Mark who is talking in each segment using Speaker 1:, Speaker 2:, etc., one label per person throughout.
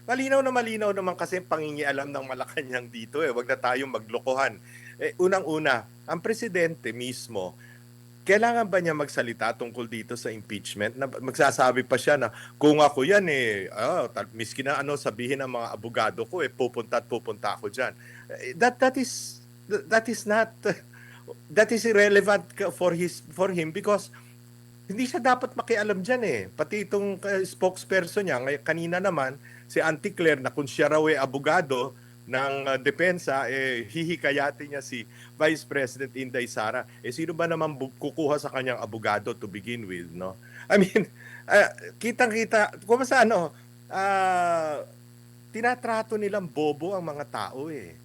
Speaker 1: malinaw naman kasi ang pangingialam ng Malacanang dito eh. Wag na tayong maglokohan. Unang-una, ang presidente mismo, kailangan ba niya magsalita tungkol dito sa impeachment? Na magsasabi pa siya na kung ako yan miski na sabihin ng mga abogado ko pupunta at pupunta ako diyan. That is not that is irrelevant for him because hindi siya dapat makialam diyan eh. Pati itong spokesperson niya kanina naman si Auntie Claire na kung siya raw abogado ng depensa hihikayatin niya si Vice President Inday Sara. Sino ba naman kukuha sa kanyang abogado to begin with, no? I mean, kitang-kita kung sa tinatrato nilang bobo ang mga tao eh,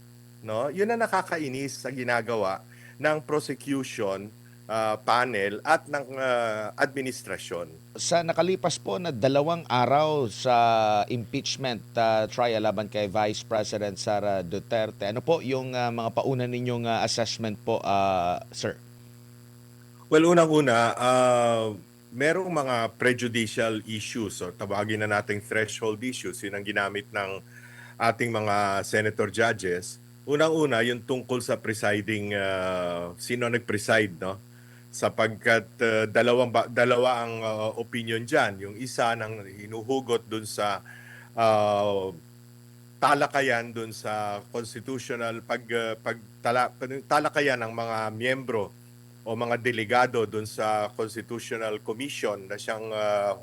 Speaker 1: no? 'Yun ang nakakainis sa ginagawa ng prosecution panel at ng administrasyon.
Speaker 2: Sa nakalipas po na 2 araw sa impeachment trial laban kay Vice President Sara Duterte, ano po yung mga pauna ninyong assessment po, sir?
Speaker 1: Well, unang-una, merong mga prejudicial issues o tawagin na nating threshold issues. Yun ang ginamit ng ating mga senator judges. Unang-una, yung tungkol sa presiding, sino nag-preside, no? Sapagkat dalawa ang opinion dyan. Yung isa nang hinuhugot dun sa talakayan dun sa constitutional talakayan ng mga miyembro o mga delegado dun sa Constitutional Commission na siyang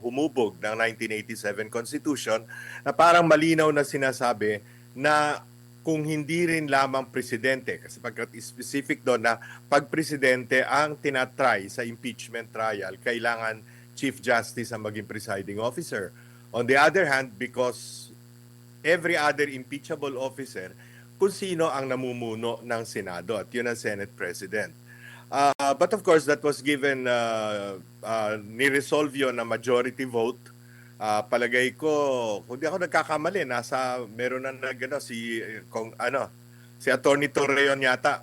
Speaker 1: humubog ng 1987 Constitution na parang malinaw na sinasabi na kung hindi rin lamang presidente, kasi pagkat specific doon na pag presidente ang tinatry sa impeachment trial, kailangan Chief Justice ang maging presiding officer. On the other hand, because every other impeachable officer, kung sino ang namumuno ng Senado at yun ang Senate President. But of course, that was given, ni-resolve yun na majority vote. Palagay ko, kung di ako nagkakamali, meron na si Attorney Torreon yata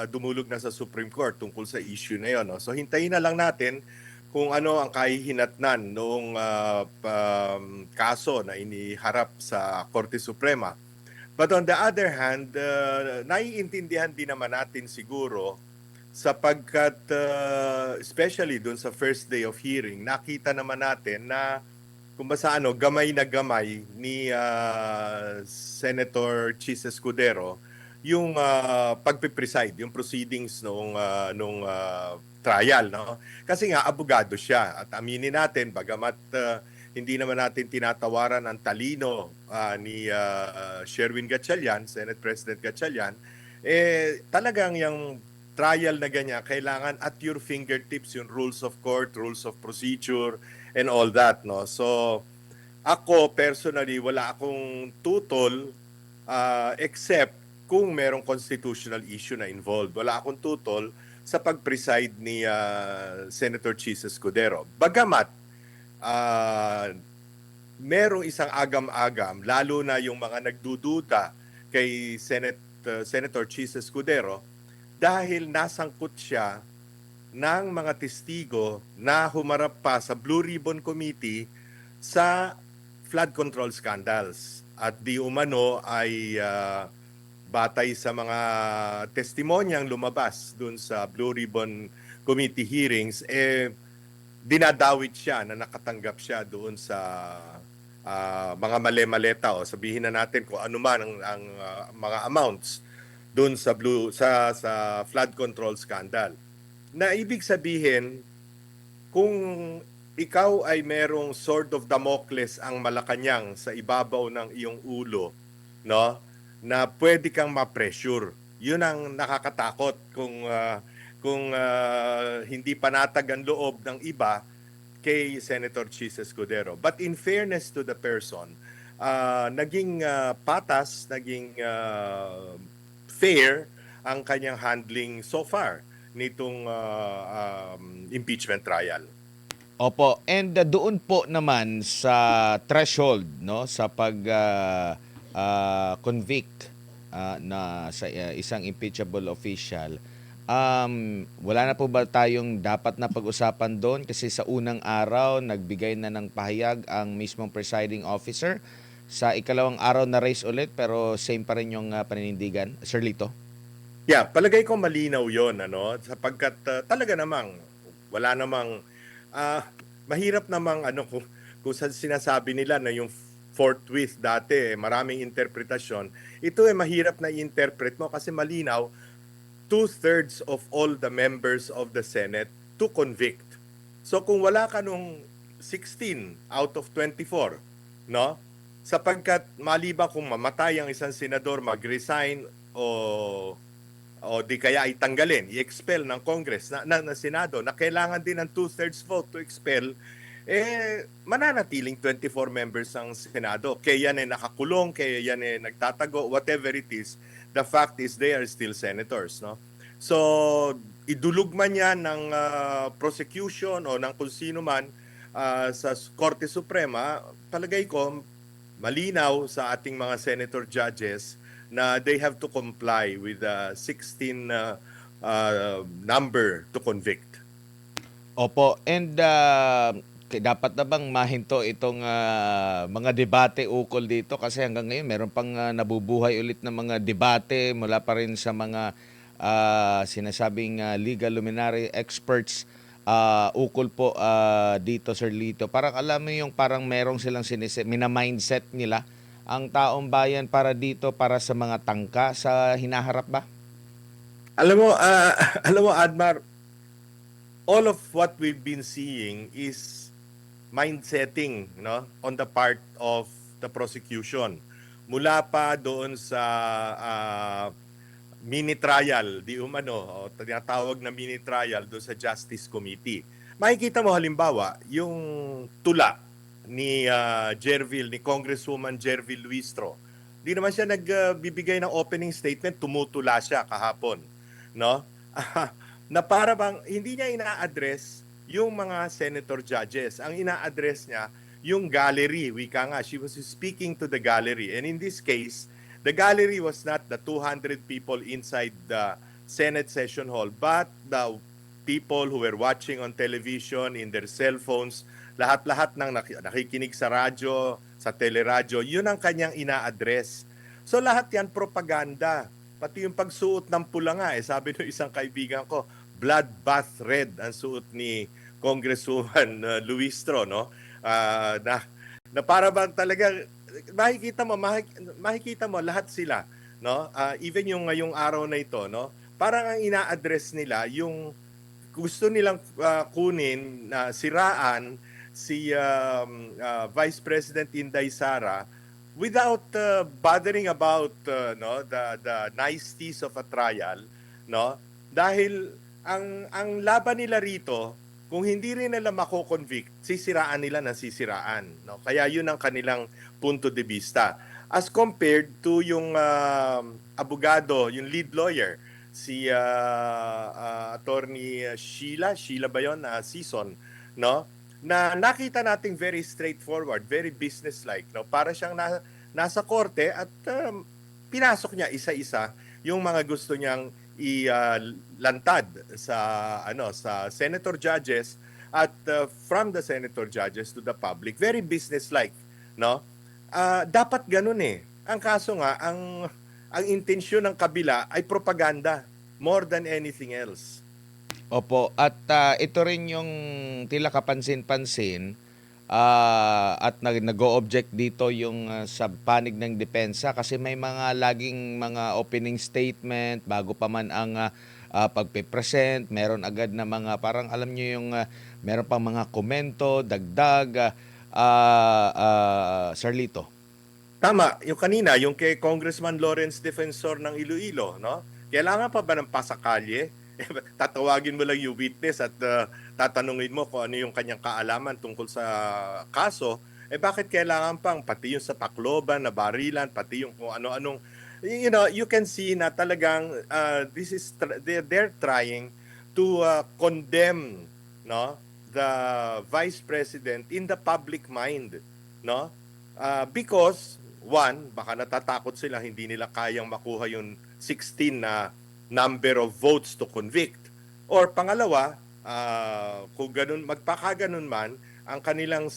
Speaker 1: dumulog na sa Supreme Court tungkol sa issue na yun. No? So hintayin na lang natin kung ano ang kahihinatnan noong kaso na iniharap sa Korte Suprema. But on the other hand, naiintindihan din naman natin siguro sapagkat especially doon sa first day of hearing, nakita naman natin na kung basta gamay na gamay ni Senator Chis Escudero yung pagpipreside, yung proceedings nung trial, no? Kasi nga abogado siya at aminin natin bagamat hindi naman natin tinatawaran ang talino ni Sherwin Gatchalian, Senate President Gatchalian, talagang yung trial na ganyan, kailangan at your fingertips yung rules of court, rules of procedure, and all that, no? So, ako personally, wala akong tutol except kung merong constitutional issue na involved. Wala akong tutol sa pag-preside ni Senator Chis Escudero. Bagamat, merong isang agam-agam, lalo na yung mga nagdududa kay Senator Chis Escudero, dahil nasangkot siya ng mga testigo na humarap pa sa Blue Ribbon Committee sa flood control scandals. At di umano ay batay sa mga testimonyang lumabas dun sa Blue Ribbon Committee hearings, dinadawit siya na nakatanggap siya doon sa mga mali-maleta o sabihin na natin kung ano man ang mga amounts doon sa flood control scandal. Na ibig sabihin, kung ikaw ay merong sword of Damocles ang Malacanang sa ibabaw ng iyong ulo, no, na pwede kang ma-pressure. Yun ang nakakatakot kung hindi panatag ang loob ng iba kay Senator Chis Escudero. But in fairness to the person, naging patas, naging fair ang kanyang handling so far nitong impeachment trial.
Speaker 2: Opo, and doon po naman sa threshold, no, sa pag convict na sa isang impeachable official, wala na po ba tayong dapat na pag-usapan doon? Kasi sa unang araw nagbigay na ng pahayag ang mismong presiding officer sa ikalawang araw na race ulit pero same pa rin yung paninindigan, Sir Lito?
Speaker 1: Yeah, palagay ko malinaw 'yon ano, sapagkat talaga namang wala namang ah, mahirap namang ano kung sinasabi nila na yung forthwith dati maraming interpretasyon, ito mahirap na i-interpret mo kasi malinaw two-thirds of all the members of the Senate to convict. So kung wala ka nung 16 out of 24, no? Sapagkat maliban kung mamatay ang isang senador, mag-resign o di kaya ay tanggalin, i-expel ng Congress, ng Senado, na kailangan din ng two-thirds vote to expel, mananatiling 24 members ang Senado. Kaya yan nakakulong, kaya yan nagtatago, whatever it is, the fact is they are still senators. No? So, idulog man yan ng prosecution o ng kung sino man sa Korte Suprema, palagay ko, malinaw sa ating mga senator judges na they have to comply with the 16 number to convict.
Speaker 2: Opo, and dapat na bang mahinto itong mga debate ukol dito kasi hanggang ngayon meron pang nabubuhay ulit na mga debate mula pa rin sa mga sinasabing legal luminary experts ukol po dito, Sir Lito. Parang alam mo yung parang merong silang mina-mindset nila ang taong bayan para dito para sa mga tangka sa hinaharap ba?
Speaker 1: Alam mo, alam mo Admar, all of what we've been seeing is mind setting, no, on the part of the prosecution. Mula pa doon sa mini trial, di umano, o tinatawag na mini trial doon sa Justice Committee. Makikita mo halimbawa yung tula ni Jervil, ni Congresswoman Jervil Luistro. Di naman siya nagbibigay ng opening statement, tumutula siya kahapon, no? Na para bang hindi niya ina-address yung mga senator judges. Ang ina-address niya yung gallery, wika nga, she was speaking to the gallery. And in this case, the gallery was not the 200 people inside the Senate session hall, but the people who were watching on television, in their cell phones, lahat-lahat ng nakikinig sa radyo, sa teleradyo, yun ang kanyang ina-address. So lahat yan propaganda. Pati yung pagsuot ng pula nga, sabi ng isang kaibigan ko, bloodbath red ang suot ni Congresswoman Luistro, no? Na para bang talaga, makikita mo lahat sila, no? Even yung ngayong araw na ito, no? Parang ang ina-address nila yung gusto nilang kunin na siraan si Vice President Inday Sara without bothering about no the niceties of a trial, no, dahil ang laban nila rito, kung hindi rin nila mako-convict, sisiraan nila na sisiraan, no, kaya yun ang kanilang punto de vista as compared to yung abogado, yung lead lawyer, si attorney Sheila ba yon, Season, no, na nakita nating very straightforward, very businesslike, no? Para siyang nasa korte at pinasok niya isa-isa yung mga gusto niyang ilantad sa senator judges at from the senator judges to the public. Very businesslike, no? Dapat ganun eh. Ang kaso nga, ang intensyon ng kabila ay propaganda more than anything else.
Speaker 2: Opo, at ito rin yung tila kapansin-pansin at nag-o-object dito yung sa panig ng depensa kasi may mga laging mga opening statement bago pa man ang pagpe-present, meron agad na mga parang alam niyo yung meron pang mga komento, dagdag, Sir Lito.
Speaker 1: Tama, yung kanina, yung kay Congressman Lawrence Defensor ng Iloilo, no? Kailangan pa ba ng pasakalye? Tatawagin mo lang yung witness at tatanungin mo kung ano yung kanyang kaalaman tungkol sa kaso. Bakit kailangan pang pati yung sa Tacloban na barilan, pati yung kung ano-anong, you know, you can see na talagang they're trying to condemn, no, the Vice President in the public mind, no? Because one, baka natatakot sila hindi nila kayang makuha yung 16 na number of votes to convict. Or pangalawa, kung ganun, magpakaganon man, ang kanilang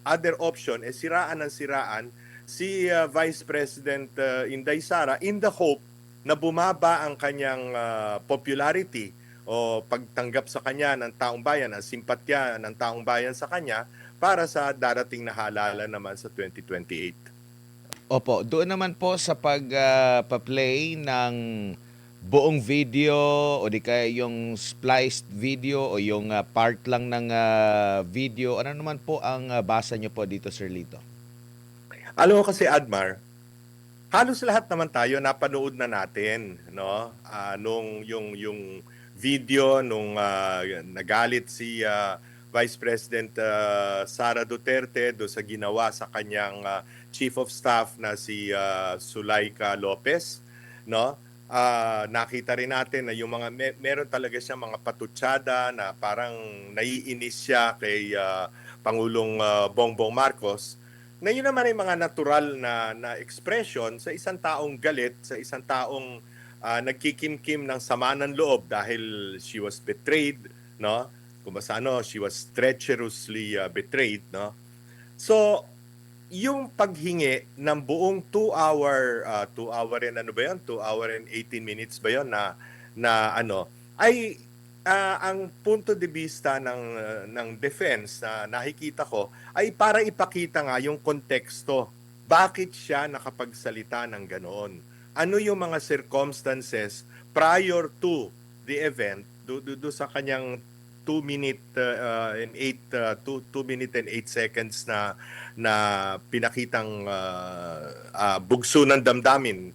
Speaker 1: other option siraan ng siraan si Vice President Inday Sara in the hope na bumaba ang kanyang popularity o pagtanggap sa kanya ng taong bayan, ang simpatya ng taong bayan sa kanya para sa darating na halalan naman sa 2028.
Speaker 2: Opo, doon naman po sa pa-play ng buong video o di kaya yung spliced video o yung part lang ng video, ano naman po ang basa nyo po dito, Sir Lito?
Speaker 1: Alam mo kasi, Admar, halos lahat naman tayo napanood na natin, no? Nung yung video nung nagalit si Vice President Sara Duterte do sa ginawa sa kanyang Chief of Staff na si Zulaika Lopez, no? Nakita rin natin na yung mga meron talaga siya mga patutsada na parang naiinis siya kay Pangulong Bongbong Marcos, na yun naman ay mga natural na expression sa isang taong galit, sa isang taong nagkikimkim ng sama ng loob dahil she was betrayed, no? Kung basta she was treacherously betrayed, no? So, yung paghingi ng buong 2 hour and ano ba yun? 2 hour and 18 minutes ba yun na ay ang punto de vista ng defense na nakikita ko ay para ipakita nga yung konteksto. Bakit siya nakapagsalita ng ganoon? Ano yung mga circumstances prior to the event do sa kanyang 2 minute and 8 seconds na pinakitang bugso ng damdamin,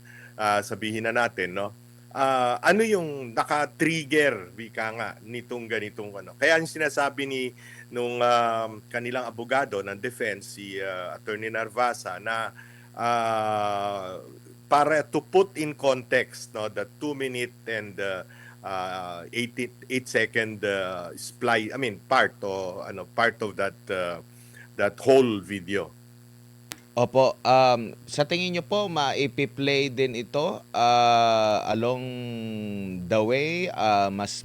Speaker 1: sabihin na natin, no? Ano yung naka-trigger, wika nga, nitong ganitong ano. Kaya yung sinasabi nung kanilang abogado ng defense, si Attorney Narvasa, na para to put in context, no, the 2 minute and 8 second part of that whole video.
Speaker 2: Opo, sa tingin nyo po, maipi-play din ito along the way, mas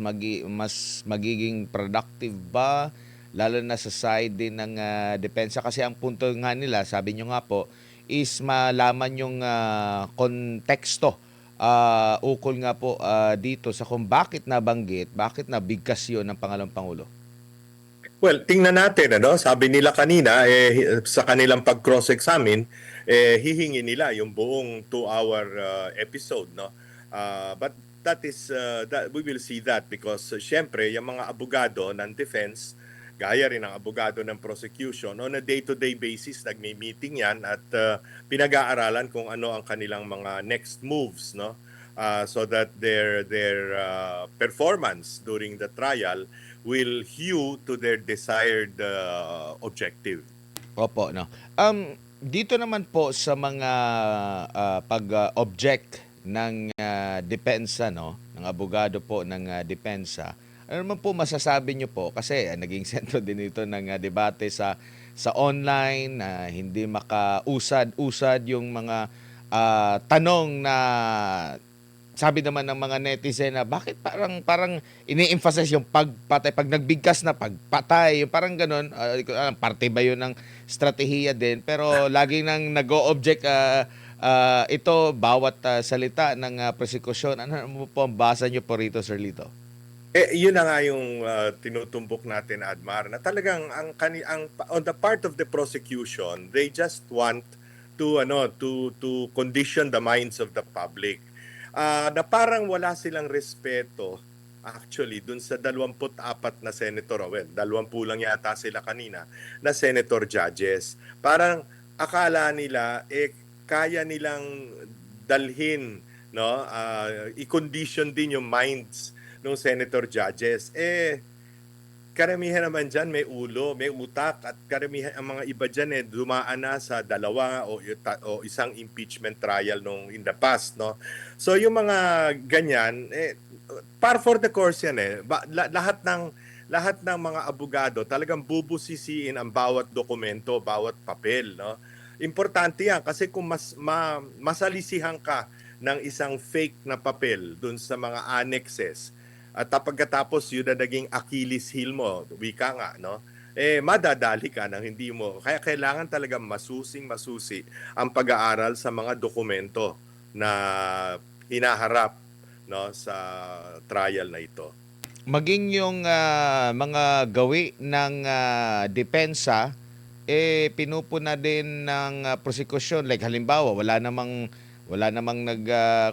Speaker 2: magiging productive ba, lalo na sa side din ng depensa? Kasi ang punto nga nila, sabi nyo nga po, is malaman yung konteksto ukol nga po dito sa kung bakit nabanggit, bakit nabigkas yun ng Pangalawang Pangulo.
Speaker 1: Well, tingnan natin, sabi nila kanina, sa kanilang pag-cross-examine, hihingi nila yung buong 2-hour episode, no? But that is, we will see that because syempre, yung mga abogado ng defense, gaya rin ng abogado ng prosecution, on a day-to-day basis, nagmi-meeting yan at pinag-aaralan kung ano ang kanilang mga next moves, no? So that their performance during the trial will hew to their desired objective.
Speaker 2: Opo, no. Dito naman po sa mga pag-object ng depensa, no, ng abogado po ng depensa, ano naman po masasabi nyo po? Kasi naging sentro din ito ng debate sa online, na hindi makausad-usad yung mga tanong na sabi naman ng mga netizen na bakit parang ini-emphasize yung pagpatay, pag nagbigkas na pagpatay, yung parang ganun, parte ba yun ng strategiya din, pero laging nang nag-o-object ito bawat salita ng prosekusyon. Ano po ang basa nyo po rito, Sir Lito?
Speaker 1: Yun na nga yung tinutumbok natin, Admar, na talagang ang on the part of the prosecution, they just want to condition the minds of the public. Na parang wala silang respeto actually dun sa 24 na senator, 20 lang yata sila kanina, na senator judges. Parang akala nila kaya nilang dalhin, no, i-condition din yung minds ng senator judges. Karamihan naman dyan may ulo, may utak, at karamihan ang mga iba dyan dumaan na sa 2 o isang impeachment trial nung in the past, no? So yung mga ganyan, par for the course yan lahat ng mga abogado talagang bubusisiin ang bawat dokumento, bawat papel, no? Importante yan kasi kung masalisihan ka ng isang fake na papel dun sa mga annexes, at pagkatapos yun na naging Achilles heel mo, wika nga, no? madadali ka ng hindi mo. Kaya kailangan talaga masusi ang pag-aaral sa mga dokumento na hinaharap, no, sa trial na ito.
Speaker 2: Maging yung mga gawi ng depensa pinupuna din ng prosekusyon, like halimbawa wala namang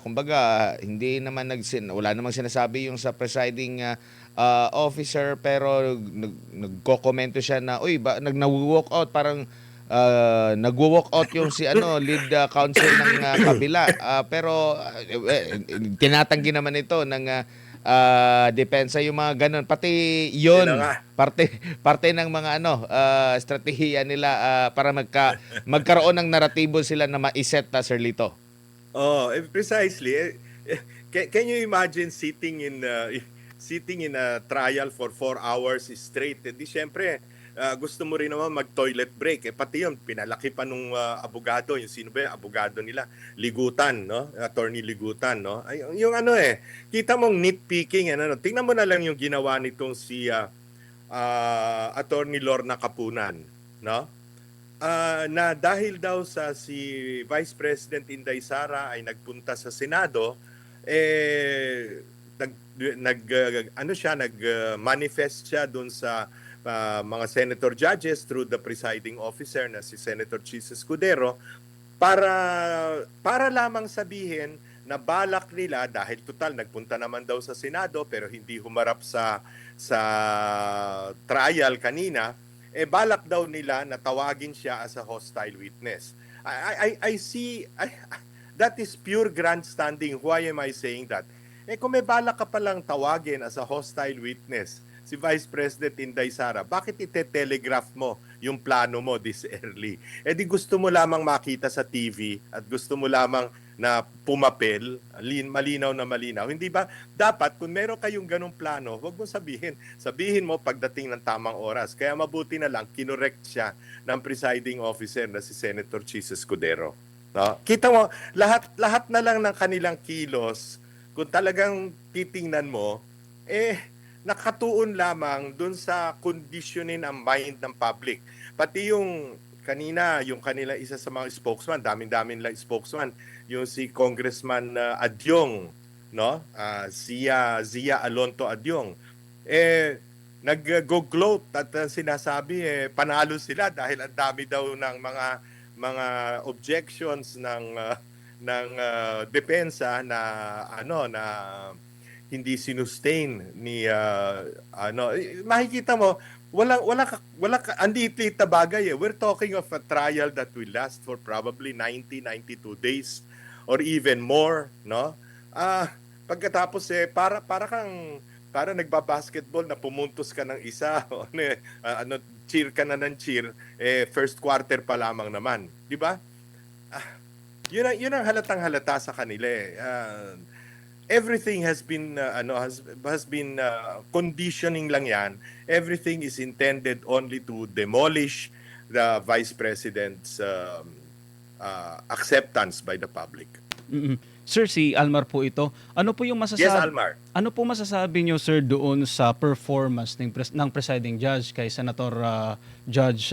Speaker 2: kumbaga hindi naman wala namang sinasabi yung sa presiding officer, pero nagko-komento siya na uy nagwo-walk out, parang nagwo-walk out yung si lead counsel ng kabila. Pero tinatanggi naman ito ng depensa yung mga ganun. Pati
Speaker 1: Yun na
Speaker 2: yon
Speaker 1: nga.
Speaker 2: parte ng mga estratehiya nila para magkaroon ng naratibo sila na maiset na Sir Lito.
Speaker 1: Oh, precisely. Can you imagine sitting in a trial for 4 hours straight? Di syempre, gusto mo rin naman mag-toilet break. Pati yun, pinalaki pa nung abogado, yung sino ba yung abogado nila? Ligutan, no? Attorney Ligutan, no? Ay, yung kita mong nitpicking, tingnan mo na lang yung ginawa nitong si Attorney Lorna Capunan, no? Na dahil daw si Vice President Inday Sara ay nagpunta sa Senado, nag-manifest siya doon sa mga senator judges through the presiding officer na si Senator Chis Escudero para lamang sabihin na balak nila, dahil total nagpunta naman daw sa Senado pero hindi humarap sa trial kanina, balak daw nila na tawagin siya as a hostile witness. I see, that is pure grandstanding. Why am I saying that? Kung may balak ka palang tawagin as a hostile witness si Vice President Inday Sara, bakit ite-telegraph mo yung plano mo this early? Di gusto mo lamang makita sa TV at gusto mo lamang na pumapel, malinaw na malinaw. Hindi ba dapat kung meron kayong ganong plano, wag mo sabihin. Sabihin mo pagdating ng tamang oras. Kaya mabuti na lang kinorek siya ng presiding officer na si Senator Chis Escudero. No? Kita mo, lahat na lang ng kanilang kilos, kung talagang titingnan mo, nakatuon lamang dun sa conditionin ang mind ng public. Pati yung kanina, yung kanila isa sa mga spokesman, daming lang spokesman, yung si Congressman Adyong, no? Zia Alonto Adyong. Nag-go-gloat at sinasabi panalo sila dahil ang dami daw ng mga objections ng depensa na na hindi sinustain ni makikita mo wala ang liit na bagay. We're talking of a trial that will last for probably 92 days or even more, no? Pagkatapos para nagba-basketball na pumuntos ka ng isa o cheer ka na ng cheer, first quarter pa lamang naman, di ba? Yun ang halatang-halata sa kanila. Everything has been conditioning lang yan. Everything is intended only to demolish the Vice President's acceptance by the public.
Speaker 3: Mm. Sir, si Almar po ito. Ano po yung
Speaker 1: Yes, Almar.
Speaker 3: Ano po masasabi niyo, sir, doon sa performance ng presiding judge kay Senator Judge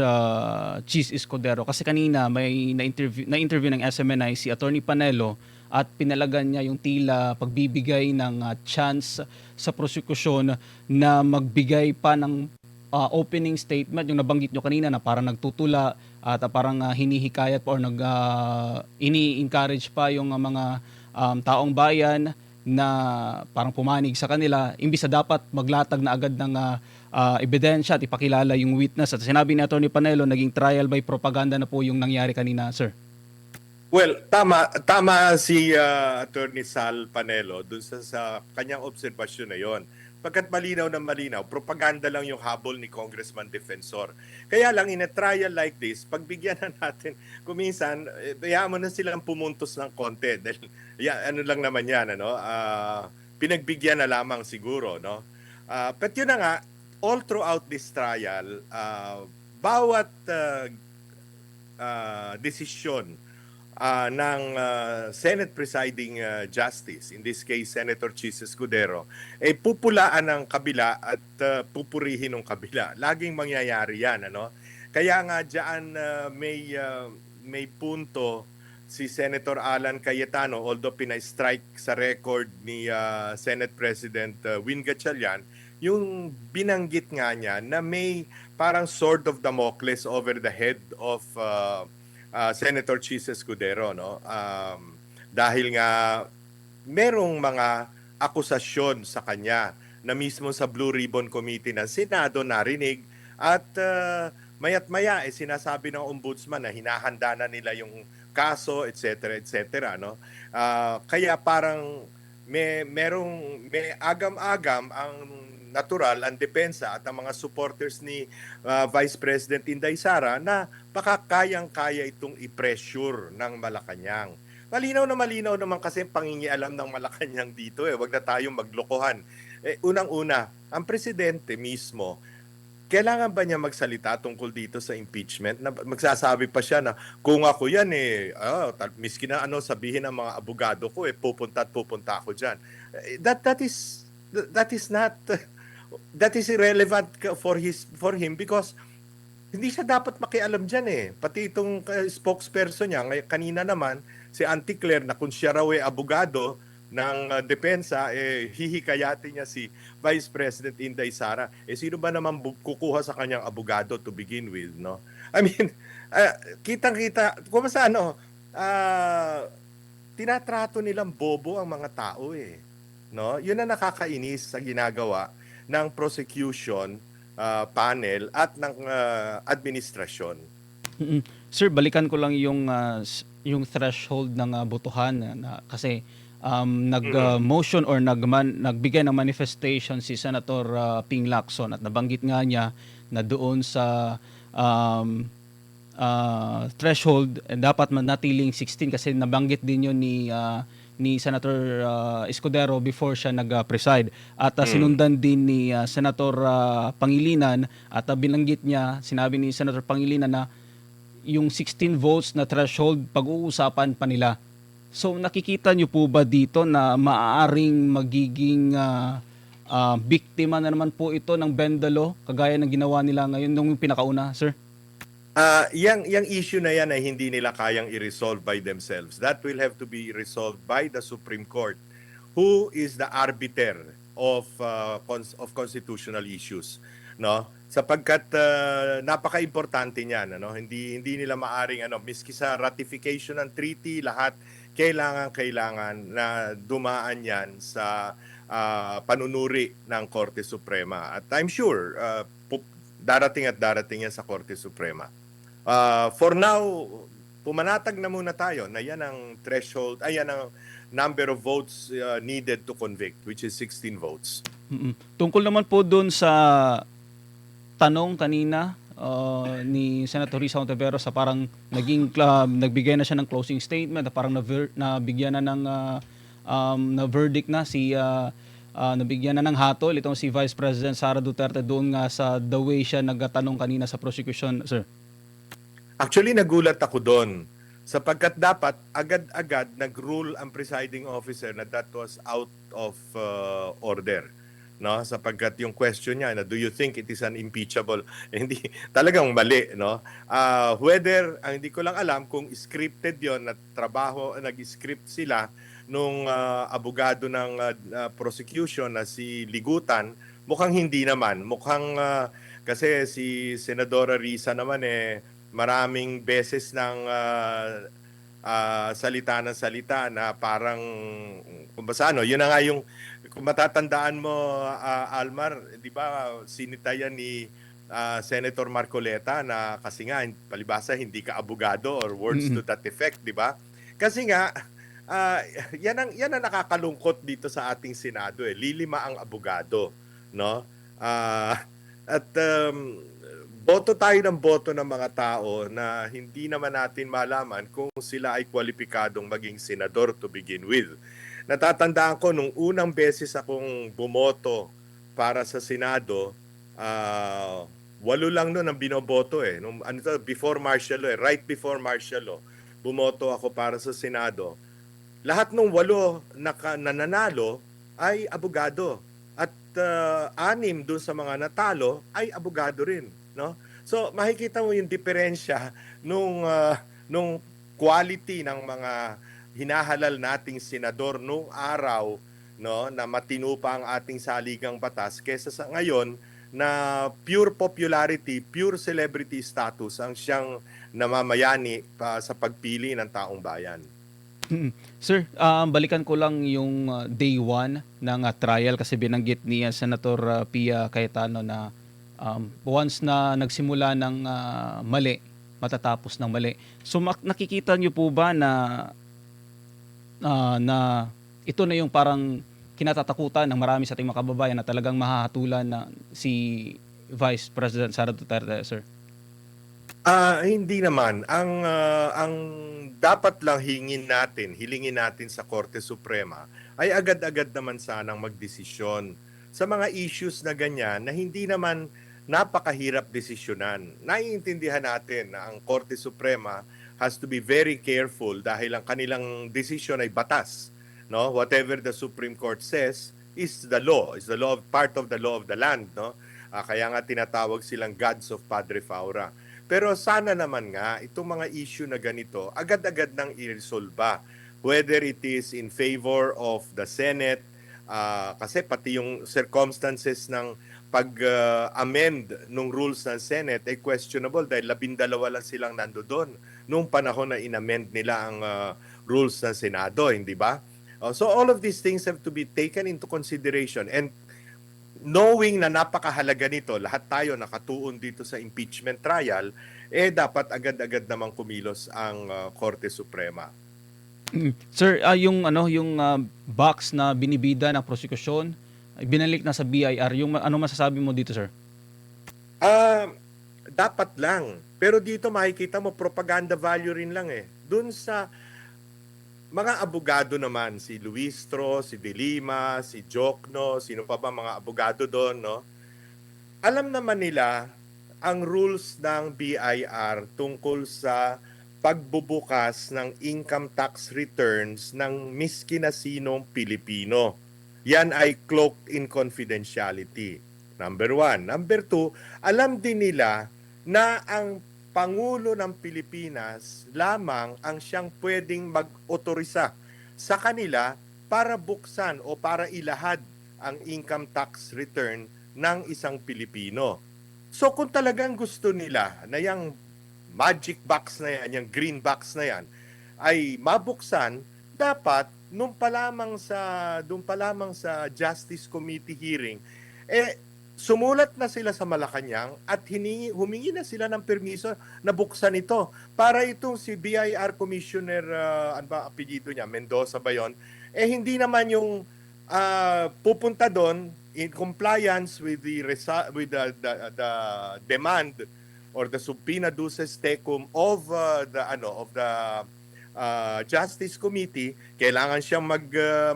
Speaker 3: Chis Escudero? Kasi kanina may na-interview ng SMNI si Attorney Panelo at pinalagan niya yung tila pagbibigay ng chance sa prosekusyon na magbigay pa ng opening statement, yung nabanggit nyo kanina na parang nagtutula at parang hinihikayat pa or ini-encourage pa yung mga taong bayan na parang pumanig sa kanila, imbis na dapat maglatag na agad ng ebidensya at ipakilala yung witness. At sinabi ni Attorney Panelo, naging trial by propaganda na po yung nangyari kanina, sir.
Speaker 1: Well, tama si Attorney Sal Panelo dun sa kanyang obserbasyon na yon. Pagkat malinaw na malinaw, propaganda lang yung habol ni Congressman Defensor. Kaya lang, in a trial like this, pagbigyan na natin, kuminsan, hayaan mo na silang pumuntos ng konti. Dahil, ano lang naman yan, pinagbigyan na lamang siguro. No? But yun na nga, all throughout this trial, bawat desisyon Senate presiding justice, in this case Senator Chis Escudero, pupulaan ng kabila at pupurihin ng kabila. Laging mangyayari yan, ano? Kaya nga diyan may punto si Senator Alan Cayetano, although pinay-strike sa record ni Senate President Win Gatchalian, yung binanggit nga niya na may parang sword of Damocles over the head of Senator Chis Escudero, no? Dahil nga merong mga akusasyon sa kanya na mismo sa Blue Ribbon Committee ng Senado narinig at mayat-maya sinasabi ng ombudsman na hinahanda na nila yung kaso, etc., etc., no? Kaya parang may agam-agam ang natural ang depensa at ang mga supporters ni Vice President Inday Sara na baka kayang-kaya itong i-pressure ng Malacanang. Malinaw naman kasi pangingialam ng Malacanang dito. Wag na tayong maglokohan. Unang-una, ang presidente mismo, kailangan ba niya magsalita tungkol dito sa impeachment? Na magsasabi pa siya na kung ako yan miski na sabihin ng mga abogado ko pupunta ako diyan. That is irrelevant for him because hindi siya dapat makialam diyan Pati itong spokesperson niya kanina naman si Auntie Claire na kung siya raw abogado ng depensa hihikayatin niya si Vice President Inday Sara. Sino ba naman kukuha sa kanyang abogado to begin with, no? I mean, kitang-kita kung tinatrato nilang bobo ang mga tao no? Yun ang nakakainis sa ginagawa ng prosecution panel at ng administrasyon.
Speaker 3: Sir, balikan ko lang yung threshold ng botohan kasi nag-motion or nagbigay ng manifestation si Senator Ping Lacson at nabanggit nga niya na doon sa threshold dapat manatiling 16 kasi nabanggit din yun ni Senator Escudero before siya nag-preside at sinundan din ni Senator Pangilinan at binanggit niya, sinabi ni Senator Pangilinan na yung 16 votes na threshold pag-uusapan pa nila. So nakikita niyo po ba dito na maaaring magiging biktima na naman po ito ng bendalo kagaya ng ginawa nila ngayon nung pinakauna, sir?
Speaker 1: Yang issue na yan ay hindi nila kayang i-resolve by themselves. That will have to be resolved by the Supreme Court, who is the arbiter of constitutional issues, no? Sapagkat napaka-importante niyan, ano? Hindi nila maaring miski sa ratification ng treaty, lahat kailangan na dumaan yan sa panunuri ng Korte Suprema. At I'm sure darating yan sa Korte Suprema. For now, pumanatag na muna tayo na yan ang threshold, yan ang number of votes needed to convict, which is 16 votes.
Speaker 3: Tungkol naman po doon sa tanong kanina ni Senator Risa Ontiveros sa parang nagbigay na siya ng closing statement, na parang nabigyan na ng na verdict na nabigyan na ng hatol itong si Vice President Sara Duterte doon nga sa the way siya nagtanong kanina sa prosecution, sir.
Speaker 1: Actually, nagulat ako doon sapagkat dapat agad-agad nag-rule ang presiding officer na that was out of order. No, sapagkat yung question niya na do you think it is an impeachable, hindi talagang mali, no? Whether hindi ko lang alam kung scripted yon na trabaho, nag-script sila nung abogado ng prosecution na si Ligutan, mukhang hindi naman. Mukhang kasi si Senadora Risa naman maraming beses ng salita na parang kung basta yun na nga yung kung matatandaan mo Almar, di ba sinitayan ni Senator Marcoleta na kasi nga palibasa hindi ka abogado or words to that effect, di ba? Kasi nga yan ang nakakalungkot dito sa ating Senado lilima ang abogado, no? At boto tayo ng boto ng mga tao na hindi naman natin malaman kung sila ay kwalipikadong maging senador to begin with. Natatandaan ko nung unang beses akong bumoto para sa Senado, 8 lang noon ang binoboto nung before martial law, right before martial law. bumoto ako para sa Senado, lahat ng 8 na nanalo ay abogado at 6 dun sa mga natalo ay abogado rin, no? So makikita mo yung diferensya nung quality ng mga hinahalal nating senador nung araw, no, na matino pa ang ating saligang batas kaysa sa ngayon na pure popularity, pure celebrity status ang siyang namamayani pa sa pagpili ng taong bayan.
Speaker 3: Sir, balikan ko lang yung day 1 ng trial kasi binanggit ni Senator Pia Cayetano na once na nagsimula ng mali, matatapos ng mali. So nakikita niyo po ba na ito na yung parang kinatatakutan ng marami sa ating mga kababayan na talagang mahahatulan na si Vice President Sara Duterte, sir?
Speaker 1: Hindi naman. Ang dapat lang hilingin natin sa Korte Suprema ay agad-agad naman sanang magdesisyon sa mga issues na ganyan na hindi naman napakahirap desisyonan. Naiintindihan natin na ang Korte Suprema has to be very careful dahil ang kanilang desisyon ay batas. No? Whatever the Supreme Court says is the law, part of the law of the land. No? Kaya nga tinatawag silang gods of Padre Faura. Pero sana naman nga, itong mga issue na ganito, agad-agad nang i-resolba. Whether it is in favor of the Senate, kasi pati yung circumstances ng pag-amend ng rules ng Senate ay questionable dahil 12 lang silang nandoon nung panahon na in-amend nila ang rules ng Senado, hindi ba? So all of these things have to be taken into consideration. And knowing na napakahalaga nito, lahat tayo nakatuon dito sa impeachment trial, dapat agad-agad namang kumilos ang Korte Suprema.
Speaker 3: Sir, yung box na binibida ng prosekusyon, binalik na sa BIR. Yung ano masasabi mo dito, sir?
Speaker 1: Dapat lang. Pero dito makikita mo, propaganda value rin lang eh. Doon sa mga abogado naman, si Luistro, si De Lima, si Jokno, sino pa ba mga abogado doon, no? Alam naman nila ang rules ng BIR tungkol sa pagbubukas ng income tax returns ng miski na sinong Pilipino. Yan ay cloaked in confidentiality. Number 1. Number 2, alam din nila na ang Pangulo ng Pilipinas lamang ang siyang pwedeng mag-otorisa sa kanila para buksan o para ilahad ang income tax return ng isang Pilipino. So kung talagang gusto nila na yung magic box na yan, yung green box na yan, ay mabuksan, dapat doon pa lamang sa Justice Committee hearing, sumulat na sila sa Malacanang at humingi na sila ng permiso na buksan ito para itong si BIR Commissioner, ano ba apelyido niya, Mendoza ba yun? Hindi naman yung pupunta doon in compliance with the demand or the subpoena duces tecum of the Justice Committee. Kailangan siyang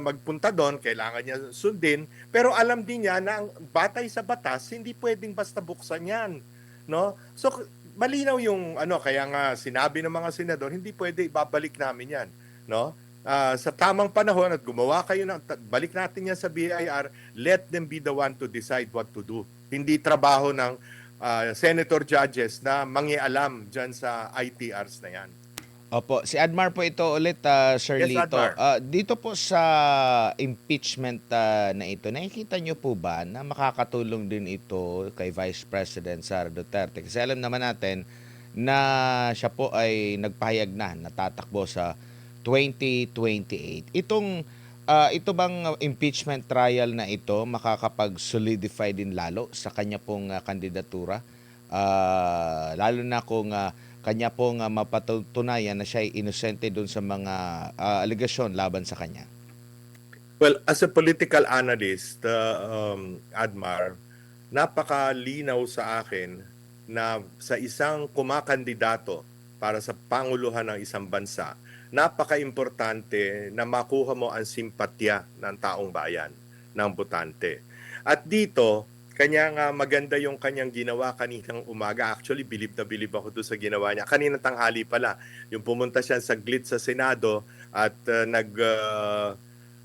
Speaker 1: magpunta doon, kailangan niya sundin, pero alam din niya na ang batay sa batas hindi pwedeng basta buksan 'yan, no? So malinaw yung kaya nga sinabi ng mga senador, hindi pwede ibabalik namin 'yan, no? Sa tamang panahon at gumawa kayo balik natin yan sa BIR, let them be the one to decide what to do. Hindi trabaho ng senator judges na mangialam dyan sa ITRs na yan.
Speaker 2: Opo, si Admar po ito ulit, Sir
Speaker 1: Yes,
Speaker 2: Lito.
Speaker 1: Admar.
Speaker 2: Dito po sa impeachment na ito, nakikita nyo po ba na makakatulong din ito kay Vice President Sara Duterte? Kasi alam naman natin na siya po ay nagpahayag na natatakbo sa 2028. Ito bang impeachment trial na ito makakapag-solidify din lalo sa kanya pong kandidatura? Lalo na kung kanya pong mapatutunayan na siya ay inosente doon sa mga aligasyon laban sa kanya.
Speaker 1: Well, as a political analyst, Admar, napakalinaw sa akin na sa isang kumakandidato para sa panguluhan ng isang bansa, napaka-importante na makuha mo ang simpatya ng taong bayan, ng botante. At dito, Kanya nga maganda yung kanyang ginawa kaninang umaga. Actually, bilib na bilib ako doon sa ginawa niya. Kaninang tanghali pala, yung pumunta siya saglit sa Senado at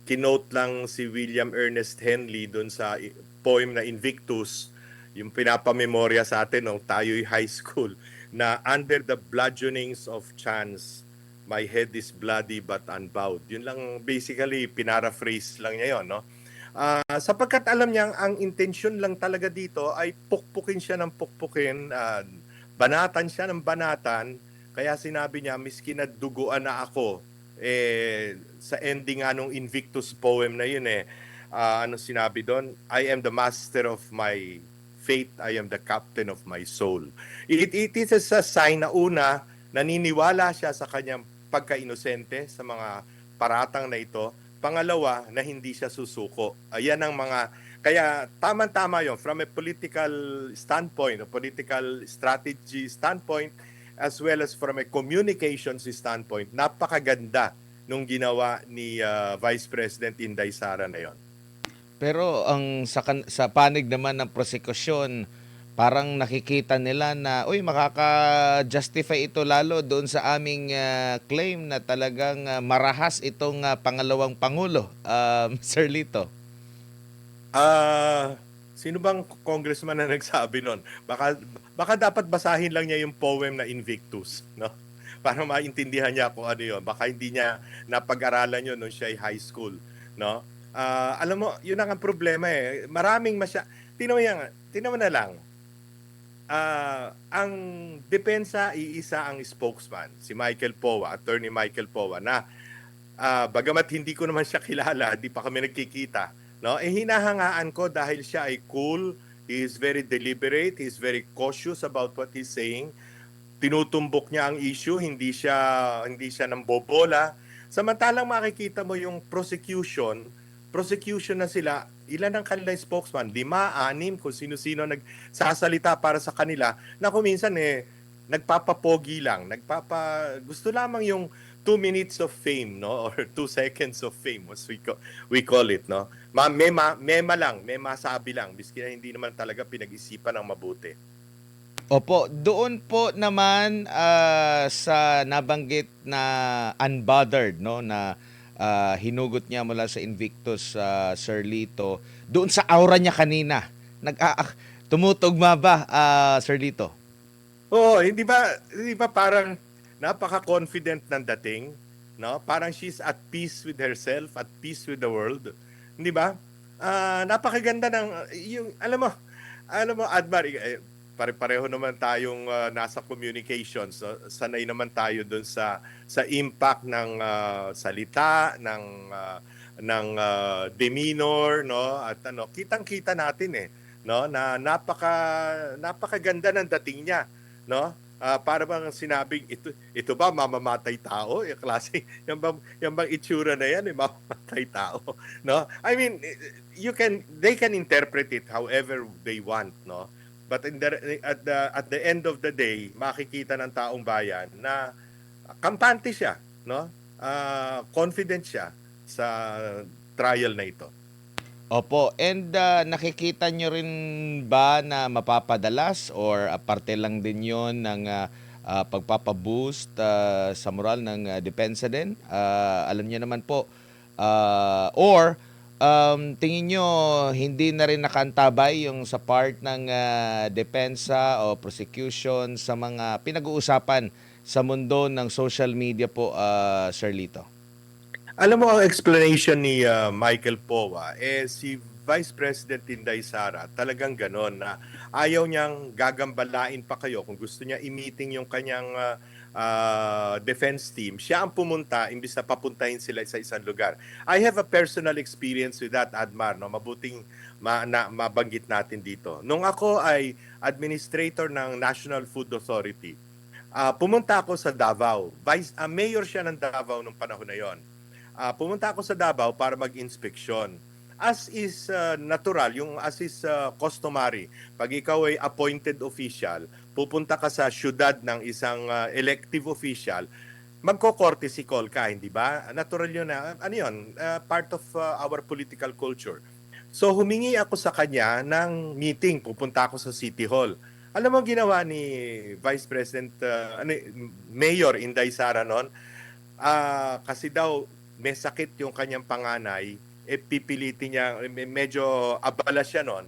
Speaker 1: kinote lang si William Ernest Henley doon sa poem na Invictus, yung pinapamemorya sa atin nung tayo'y high school, na under the bludgeonings of chance, my head is bloody but unbowed. Yun lang basically, pinaraphrase lang niya yun, no? Sapagkat alam niya ang intensyon lang talaga dito ay pukpukin siya ng pukpukin, banatan siya ng banatan, kaya sinabi niya, miski na duguan na ako, sa ending nga nung Invictus poem na yun ano sinabi doon? I am the master of my fate, I am the captain of my soul. It is a sign na una, naniniwala siya sa kanyang pagka-inosente sa mga paratang na ito. Pangalawa, na hindi siya susuko. Ayan ang mga, kaya tama-tama yon from a political standpoint, a political strategy standpoint, as well as from a communications standpoint, napakaganda nung ginawa ni Vice President Inday Sara na yon.
Speaker 2: Pero ang sa panig naman ng prosekusyon, parang nakikita nila na, uy, makaka-justify ito lalo doon sa aming claim na talagang marahas itong pangalawang Pangulo, Sir Lito.
Speaker 1: Sino bang congressman na nagsabi nun? Baka dapat basahin lang niya yung poem na Invictus, no? Para maintindihan niya kung ano yun. Baka hindi niya napag-aralan yun nung siya ay high school, no? Alam mo, yun ang problema Maraming tingnan mo na lang. Ang depensa, iisa ang spokesman, si Michael Powa, Attorney Michael Powa, na bagamat hindi ko naman siya kilala, di pa kami nagkikita, no? Hinahangaan ko dahil siya ay cool, he is very deliberate, he is very cautious about what he's saying. Tinutumbok niya ang issue, hindi siya nambobola. Samantalang makikita mo yung prosecution na sila, ilan ang kanilang spokesman? 5, 6, kung sino-sino nagsasalita para sa kanila, na kung minsan nagpapapogi lang, gusto lamang yung 2 minutes of fame, no? Or 2 seconds of fame, as we call it, no? Mema lang, may masabi lang, biski na hindi naman talaga pinag-isipan ng mabuti.
Speaker 2: Opo, doon po naman sa nabanggit na unbothered, no, na hinugot niya mula sa Invictus, Sir Lito, doon sa aura niya kanina, tumutugma ba, Sir Lito?
Speaker 1: Oo, hindi ba parang napaka-confident ng dating, no? Parang she's at peace with herself, at peace with the world. Hindi ba? Napakaganda ng yung alam mo Admar, pare-pareho naman tayong nasa communications. So, sanay naman tayo doon sa impact ng salita, ng demeanor, no? At kitang-kita natin no, na napakaganda ng dating niya, no? Para bang sinabing ito ba mamamatay tao? Yung klase, yung bang itsura na yan, mamamatay tao, no? I mean, they can interpret it however they want, no? But at the end of the day, makikita ng taong bayan na kampante siya, no? Confident siya sa trial na ito.
Speaker 2: Opo, and nakikita nyo rin ba na mapapadalas or parte lang din yon ng pagpapaboost sa moral ng depensa din? Alam niyo naman po, or tingin nyo hindi na rin nakantabay yung sa part ng depensa o prosecution sa mga pinag-uusapan sa mundo ng social media po, Sir Lito?
Speaker 1: Alam mo, ang explanation ni Michael Powa, si Vice President Inday Sara, talagang ganon na ayaw niyang gagambalain pa kayo. Kung gusto niya i-meeting yung kanyang defense team, siya ang pumunta imbis na papuntahin sila sa isang lugar. I have a personal experience with that, Admar. No? Mabuting mabanggit natin dito. Nung ako ay administrator ng National Food Authority, pumunta ako sa Davao. Mayor siya ng Davao nung panahon na yon. Pumunta ako sa Davao para mag-inspeksyon. As is natural, as is customary, pag ikaw ay appointed official, pupunta ka sa syudad ng isang elective official, magko-courtesy call ka, hindi ba? Natural yun na, part of our political culture. So humingi ako sa kanya ng meeting, pupunta ako sa City Hall. Alam mo ang ginawa ni Vice President, Mayor Inday Sara noon? Kasi daw may sakit yung kanyang panganay, pipilitin niya, medyo abala siya noon.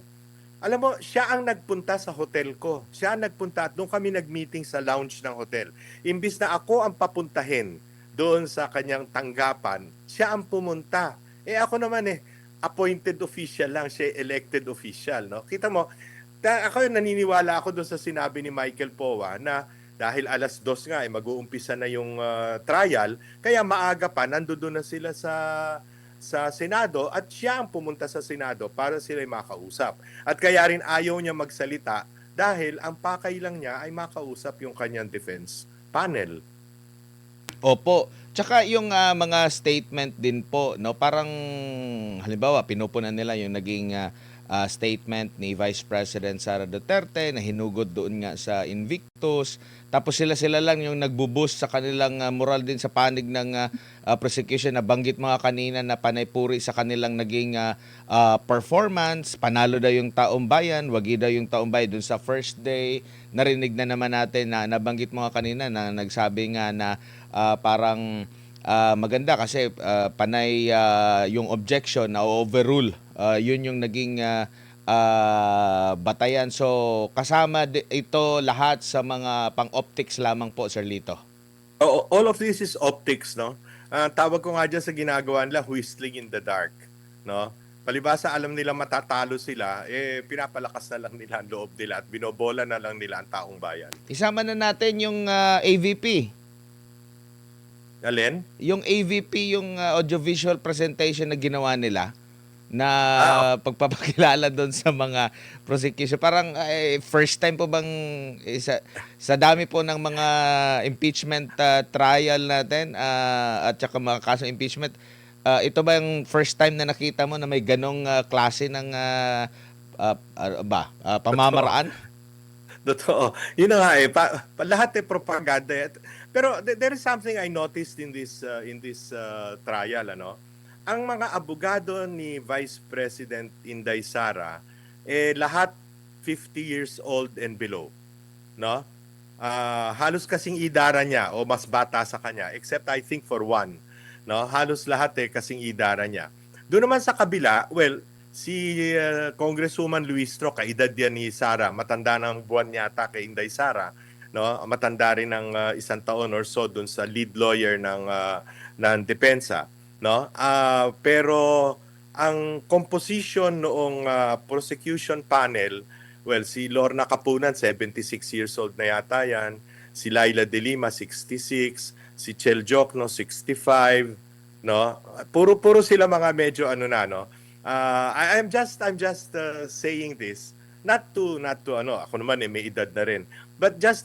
Speaker 1: Alam mo, siya ang nagpunta sa hotel ko. Siya ang nagpunta at doon kami nag-meeting sa lounge ng hotel. Imbis na ako ang papuntahin doon sa kanyang tanggapan, siya ang pumunta. Ako naman appointed official lang, siya elected official. No? Kita mo, ako naniniwala ako doon sa sinabi ni Michael Powa na dahil 2:00 nga mag-uumpisa na yung trial, kaya maaga pa nandoon na sila sa Senado at siya ang pumunta sa Senado para sila makausap. At kaya rin ayaw niya magsalita dahil ang pakay lang niya ay makausap yung kanyang defense panel.
Speaker 2: Opo. Tsaka yung mga statement din po, no, parang halimbawa pinupunan nila yung naging statement ni Vice President Sara Duterte na hinugod doon nga sa Invictus. Tapos sila lang yung nagbuboost sa kanilang moral din sa panig ng prosecution. Nabanggit mga kanina na panay puri sa kanilang naging performance. Panalo daw yung taong bayan, wagi daw yung taong bayan dun sa first day. Narinig na naman natin na nabanggit mga kanina na nagsabi nga na parang maganda kasi panay yung objection na overrule. Yun yung naging batayan. So kasama ito lahat sa mga pang-optics lamang po, Sir Lito.
Speaker 1: All of this is optics, no? Tawag ko nga dyan sa ginagawa nila, whistling in the dark, no? Palibasa alam nila matatalo sila, pinapalakas na lang nila ang loob nila at binobola na lang nila ang taong bayan.
Speaker 2: Isama na natin yung AVP.
Speaker 1: Alin?
Speaker 2: Yung AVP, yung audiovisual presentation na ginawa nila na pagpapakilala doon sa mga prosecution. Parang first time po bang sa dami po ng mga impeachment trial natin at saka mga kaso impeachment, ito ba yung first time na nakita mo na may ganong klase ng pamamaraan?
Speaker 1: Totoo. Yun na nga lahat propaganda. Pero there is something I noticed in this trial, ano? Ang mga abogado ni Vice President Inday Sara, lahat 50 years old and below, no? Halos kasing idara niya o mas bata sa kanya, except I think for one, no? Halos lahat kasing idara niya. Doon naman sa kabila, well, si Congresswoman Luistro, kaedad yan ni Sara, matanda ng buwan yata kay Inday Sara, no? Matanda rin ng 1 taon or so doon sa lead lawyer ng depensa, no? Pero ang composition noong prosecution panel, well, si Lorna Capunan 76 years old na yata yan, si Laila De Lima 66, si Chel Jokno 65, no? Puro sila mga medyo ano na, no? I'm just saying this not to ako naman may edad na rin, but just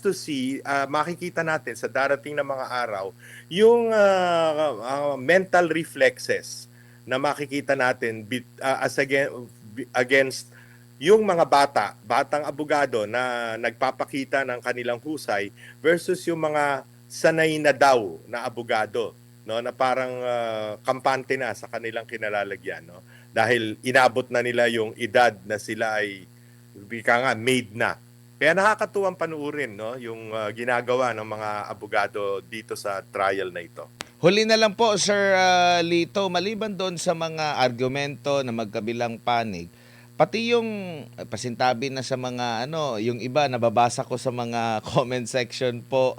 Speaker 1: to see makikita natin sa darating na mga araw yung mental reflexes na makikita natin against yung mga batang abogado na nagpapakita ng kanilang husay versus yung mga sanay na daw na abogado, no, na parang kampante na sa kanilang kinalalagyan, no, dahil inabot na nila yung edad na sila ay made na. Kaya nakakatuwang panuurin, no, yung ginagawa ng mga abogado dito sa trial na ito.
Speaker 2: Huli na lang po, Sir Lito, maliban doon sa mga argumento na magkabilang panig, pati yung pasintabi na sa mga yung iba nababasa ko sa mga comment section po,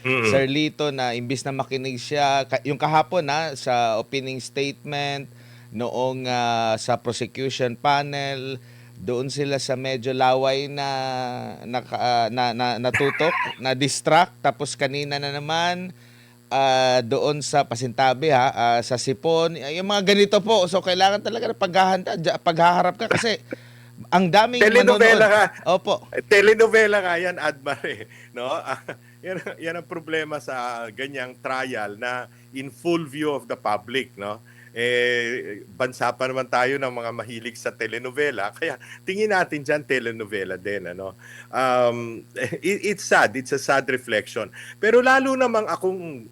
Speaker 2: Sir Lito, na imbis na makinig siya yung kahapon sa opening statement noong sa prosecution panel, doon sila sa medyo laway na natutok, na distract, tapos kanina na naman doon sa pasintabi sa sipon, yung mga ganito po. So kailangan talaga na paghaharap ka kasi ang daming
Speaker 1: telenovela
Speaker 2: manonood.
Speaker 1: Ka.
Speaker 2: Opo.
Speaker 1: Telenovela nga yan, Admar, no? Yan ang problema sa ganyang trial na in full view of the public, no? Bansa pa naman tayo ng mga mahilig sa telenovela, kaya tingin natin dyan telenovela din, ano? It's sad, it's a sad reflection. Pero lalo namang akong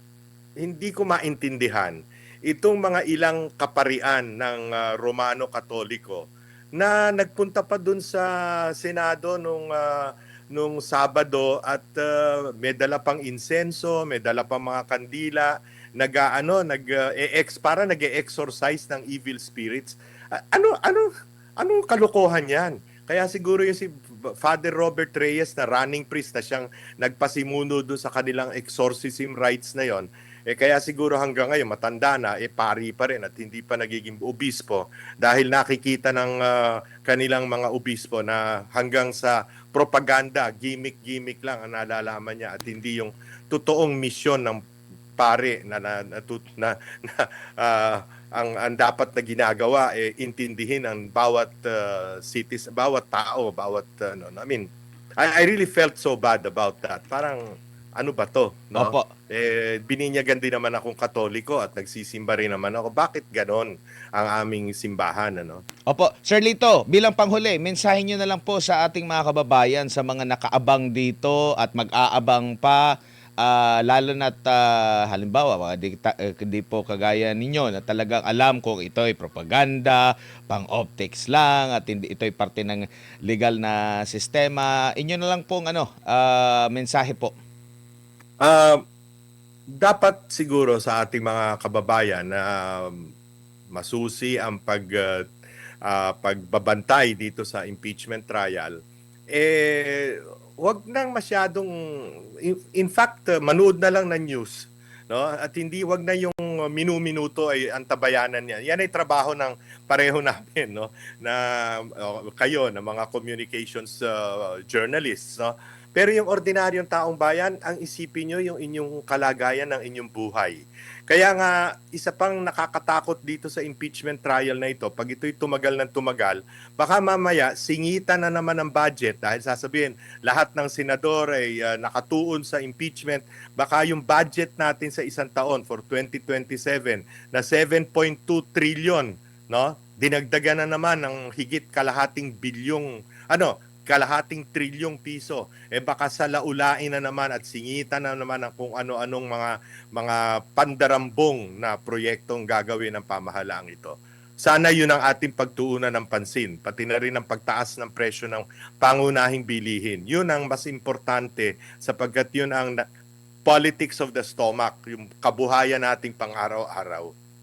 Speaker 1: hindi ko maintindihan itong mga ilang kaparian ng Romano Katoliko na nagpunta pa dun sa Senado nung Sabado at may dala pang insenso, may dala pang mga kandila, para nag-exorcise ng evil spirits. Anong kalokohan 'yan? Kaya siguro yung si Father Robert Reyes na running priest na siyang nagpasimuno doon sa kanilang exorcism rites na yon. Kaya siguro hanggang ngayon matanda na, pari pa rin at hindi pa nagiging obispo dahil nakikita ng kanilang mga obispo na hanggang sa propaganda, gimmick-gimmick lang ang nalalaman niya at hindi yung totoong misyon ng pare ang dapat na ginagawa intindihin ang bawat cities, bawat tao, bawat I mean, I really felt so bad about that. Parang ano ba to, no?
Speaker 2: Opo.
Speaker 1: Bininyagan din naman akong Katoliko at nagsisimba rin naman ako. Bakit ganon ang aming simbahan, ano?
Speaker 2: Opo. Sir Lito, bilang panghuli, mensahe nyo na lang po sa ating mga kababayan, sa mga nakaabang dito at mag-aabang pa, lalo na't halimbawa, mga di po kagaya ninyo na talagang alam kung ito ay propaganda, pang-optics lang, at hindi ito ay parte ng legal na sistema. Inyo na lang pong mensahe po.
Speaker 1: Dapat siguro sa ating mga kababayan na masusi ang pagbabantay dito sa impeachment trial, wag nang masyadong in fact manood na lang ng news, no? At hindi wag na yung minu-minuto ay antabayanan niya. Yan ay trabaho ng pareho namin, no? Na kayo na mga communications journalists, no? Pero yung ordinaryong taong bayan, ang isipin nyo yung inyong kalagayan ng inyong buhay. Kaya nga, isa pang nakakatakot dito sa impeachment trial na ito, pag ito'y tumagal ng tumagal, baka mamaya singitan na naman ang budget dahil sasabihin, lahat ng senador ay nakatuon sa impeachment, baka yung budget natin sa isang taon for 2027 na 7.2 trillion, no? Dinagdagan na naman ng higit kalahating trilyong piso. Baka salaulain na naman at singitan na naman ang kung ano-anong mga pandarambong na proyektong gagawin ng pamahalaang ito. Sana yun ang ating pagtuunan ng pansin, pati na rin ang pagtaas ng presyo ng pangunahing bilihin. Yun ang mas importante sapagkat yun ang politics of the stomach, yung kabuhayan nating pang-araw-araw.